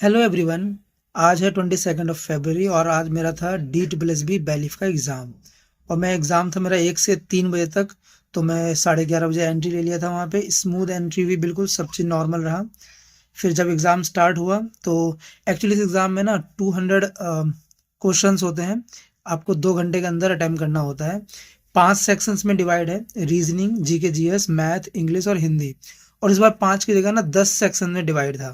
Hello everyone. आज है 22 फरवरी और आज मेरा था DSSB बैलिफ का एग्ज़ाम। और मैं एग्ज़ाम था मेरा 1 से 3 बजे तक। तो मैं 11:30 बजे एंट्री ले लिया था वहाँ पे। स्मूथ एंट्री भी, बिल्कुल सब चीज़ नॉर्मल रहा। फिर जब एग्ज़ाम स्टार्ट हुआ तो एक्चुअली इस एग्ज़ाम में ना 200 क्वेश्चंस होते हैं। आपको 2 घंटे के अंदर अटेम्प्ट करना होता है। 5 सेक्शंस में डिवाइड है: reasoning, GK GS, math, English और हिंदी। और इस बार 5 की जगह ना 10 सेक्शन में डिवाइड था।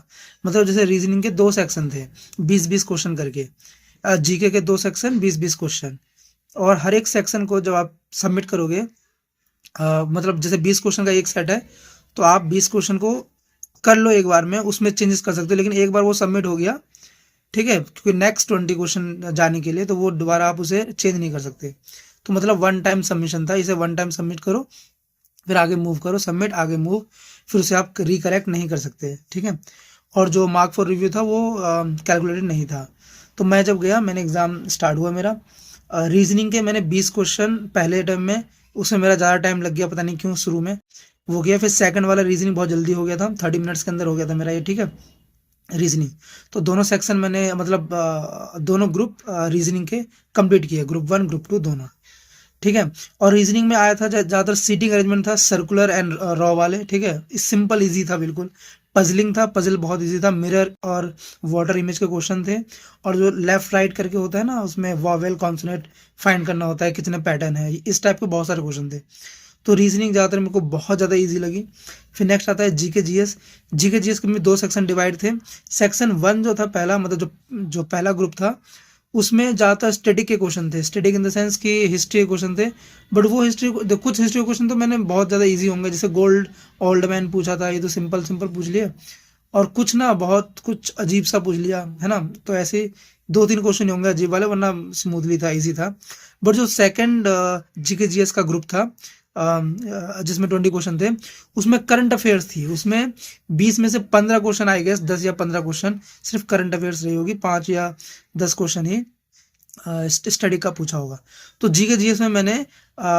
मतलब जैसे रीजनिंग के 2 सेक्शन थे, 20-20 क्वेश्चन करके। जीके के 2 सेक्शन, 20-20 क्वेश्चन। और हर एक सेक्शन को जब आप सबमिट करोगे, मतलब जैसे 20 क्वेश्चन का एक सेट है, तो आप 20 क्वेश्चन को कर लो एक बार में, उसमें चेंजेस कर सकते हो। लेकिन एक बार वो सबमिट हो गया, ठीक है, क्योंकि नेक्स्ट 20 क्वेश्चन जाने के लिए तो वो दोबारा आप उसे चेंज नहीं कर सकते। तो मतलब वन टाइम सबमिशन था। इसे वन टाइम सबमिट करो, फिर आगे मूव करो, सबमिट, आगे मूव, फिर उसे आप रिकरेक्ट नहीं कर सकते, ठीक है। और जो मार्क फॉर रिव्यू था वो कैलकुलेटेड नहीं था। तो मैं जब गया, मैंने एग्ज़ाम स्टार्ट हुआ मेरा। रीजनिंग के मैंने 20 क्वेश्चन पहले टाइम में, उसमें मेरा ज़्यादा टाइम लग गया, पता नहीं क्यों शुरू में वो गया। फिर सेकंड वाला रीजनिंग बहुत जल्दी हो गया था, 30 मिनट्स के अंदर हो गया था मेरा ये, ठीक है, रीजनिंग। तो दोनों सेक्शन मैंने, मतलब दोनों ग्रुप रीजनिंग के कंप्लीट किए, ग्रुप 1 ग्रुप 2 दोनों, ठीक है। और रीजनिंग में आया था ज़्यादातर सीटिंग अरेंजमेंट था, सर्कुलर एंड रॉ वाले, ठीक है। सिंपल इजी था बिल्कुल। पजलिंग था, पजल बहुत इजी था। मिरर और वाटर इमेज के क्वेश्चन थे। और जो लेफ्ट राइट करके होता है ना, उसमें वॉवेल कॉन्सोनेंट फाइंड करना होता है, कितने पैटर्न है, इस टाइप के बहुत सारे क्वेश्चन थे। तो रीजनिंग ज़्यादातर मेरे को बहुत ज़्यादा इजी लगी। फिर नेक्स्ट आता है जीके जीएस। जीके जीएस के में 2 सेक्शन डिवाइड थे। सेक्शन 1 जो था पहला, मतलब जो जो पहला ग्रुप था, उसमें ज़्यादातर स्टडी के क्वेश्चन थे। स्टडी इन द सेंस कि हिस्ट्री के क्वेश्चन थे। बट वो हिस्ट्री, कुछ हिस्ट्री के क्वेश्चन तो मैंने बहुत ज़्यादा इजी होंगे, जैसे गोल्ड ओल्ड मैन पूछा था, ये तो सिंपल सिंपल पूछ लिया। और कुछ ना बहुत कुछ अजीब सा पूछ लिया, है ना। तो ऐसे 2-3 क्वेश्चन होंगे अजीब वाले, वरना स्मूथली था, इजी था। बट जो सेकंड जीके जीएस का ग्रुप था, जिसमें 20 क्वेश्चन थे, उसमें करंट अफेयर्स थी। उसमें 20 में से 15 क्वेश्चन, आई गेस 10 या 15 क्वेश्चन सिर्फ करंट अफेयर्स रही होगी, 5 या 10 क्वेश्चन ही स्टडी का पूछा होगा। तो जीके जीएस में मैंने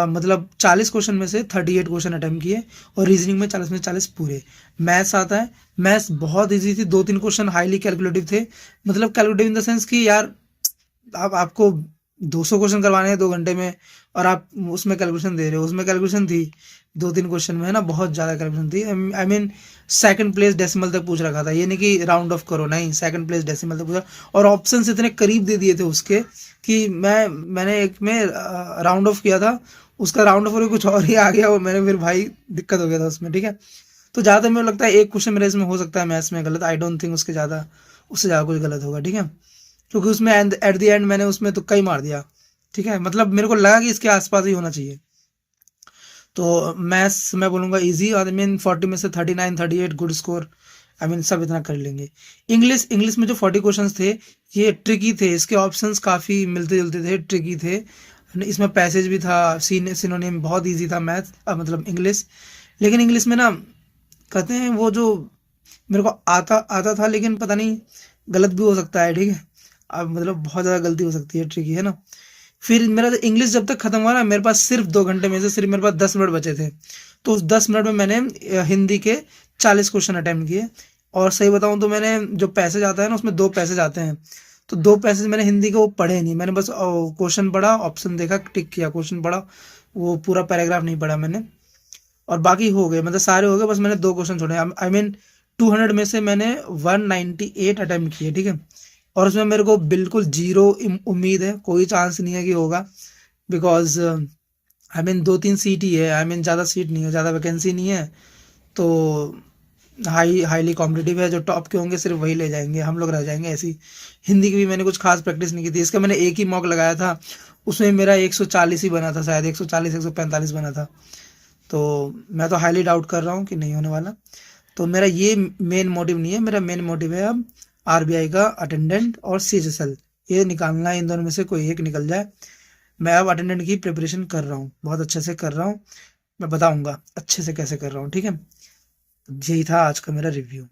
मतलब 40 क्वेश्चन में से 38 क्वेश्चन अटेम्प्ट किए। और रीजनिंग में 40 में 40 पूरे। मैथ्स आता है, मैथ्स बहुत इजी थी। 2-3 क्वेश्चन हाईली कैलकुलेटिव थे। मतलब कैलकुलेटिव इन द सेंस कि यार, आप आपको 200 क्वेश्चन करवाने हैं 2 घंटे में, और आप उसमें कैलकुलेशन दे रहे हो। उसमें कैलकुलेशन थी 2-3 क्वेश्चन में, है ना, बहुत ज़्यादा कैलकुलेशन थी। I mean second place decimal तक पूछ रखा था, ये नहीं कि राउंड ऑफ करो, नहीं, सेकंड प्लेस डेसिमल तक पूछा। और ऑप्शंस इतने करीब दे दिए थे उसके कि मैंने एक में राउंड ऑफ किया था, उसका राउंड ऑफ कुछ और ही आ गया। वो मैंने फिर भाई दिक्कत हो गया था उसमें, ठीक है। तो ज़्यादातर मेरे को लगता है एक क्वेश्चन मेरे इसमें हो सकता है मैथ्स में गलत। आई डोंट थिंक उससे ज़्यादा कुछ गलत होगा, ठीक है। क्योंकि उसमें एट द एंड मैंने उसमें तुक्का ही मार दिया, ठीक है। मतलब मेरे को लगा कि इसके आसपास ही होना चाहिए। तो मैथ्स मैं बोलूँगा इजी। आई मीन 40 में से 39-38 गुड स्कोर, आई मीन सब इतना कर लेंगे। इंग्लिश इंग्लिश में जो 40 क्वेश्चंस थे, ये ट्रिकी थे। इसके ऑप्शंस काफ़ी मिलते जुलते थे, ट्रिकी थे। इसमें पैसेज भी था, सिनोनिम, बहुत इजी था मैथ, मतलब इंग्लिश। लेकिन इंग्लिश में ना, कहते हैं वो जो मेरे को आता आता था, लेकिन पता नहीं गलत भी हो सकता है, ठीक है। अब मतलब बहुत ज़्यादा गलती हो सकती है, ट्रिकी है ना। फिर मेरा इंग्लिश जब तक खत्म हुआ ना, मेरे पास सिर्फ 2 घंटे में से सिर्फ मेरे पास 10 मिनट बचे थे। तो उस 10 मिनट में मैंने हिंदी के 40 क्वेश्चन अटेम्प्ट किए। और सही बताऊं तो मैंने, जो पैसेज आता है ना, उसमें 2 पैसेज आते हैं। तो 2 पैसेज मैंने हिंदी के वो पढ़े नहीं, मैंने बस क्वेश्चन पढ़ा, ऑप्शन देखा, टिक किया, क्वेश्चन पढ़ा, वो पूरा पैराग्राफ नहीं पढ़ा मैंने। और बाकी हो गए, मतलब सारे हो गए, बस मैंने 2 क्वेश्चन छोड़े। आई मीन 200 में से मैंने 198 अटेम्प्ट किए, ठीक है। और उसमें मेरे को बिल्कुल जीरो उम्मीद है, कोई चांस नहीं है कि होगा। बिकॉज आई मीन 2-3 सीट ही है, आई मीन ज़्यादा सीट नहीं है, ज़्यादा वैकेंसी नहीं है। तो हाईली कॉम्पिटिटिव है। जो टॉप के होंगे सिर्फ वही ले जाएंगे, हम लोग रह जाएंगे ऐसी। हिंदी की भी मैंने कुछ खास प्रैक्टिस नहीं की थी। इसका मैंने एक ही मॉक लगाया था, उसमें मेरा 140 ही बना था, शायद 140-145 बना था। तो मैं तो हाईली डाउट कर रहा हूँ कि नहीं होने वाला। तो मेरा ये मेन मोटिव नहीं है। मेरा मेन मोटिव है अब आरबीआई का अटेंडेंट और सीएचएसएल, ये निकालना है। इन दोनों में से कोई एक निकल जाए। मैं अब अटेंडेंट की प्रिपरेशन कर रहा हूँ, बहुत अच्छे से कर रहा हूँ। मैं बताऊंगा अच्छे से कैसे कर रहा हूँ, ठीक है। यही था आज का मेरा रिव्यू।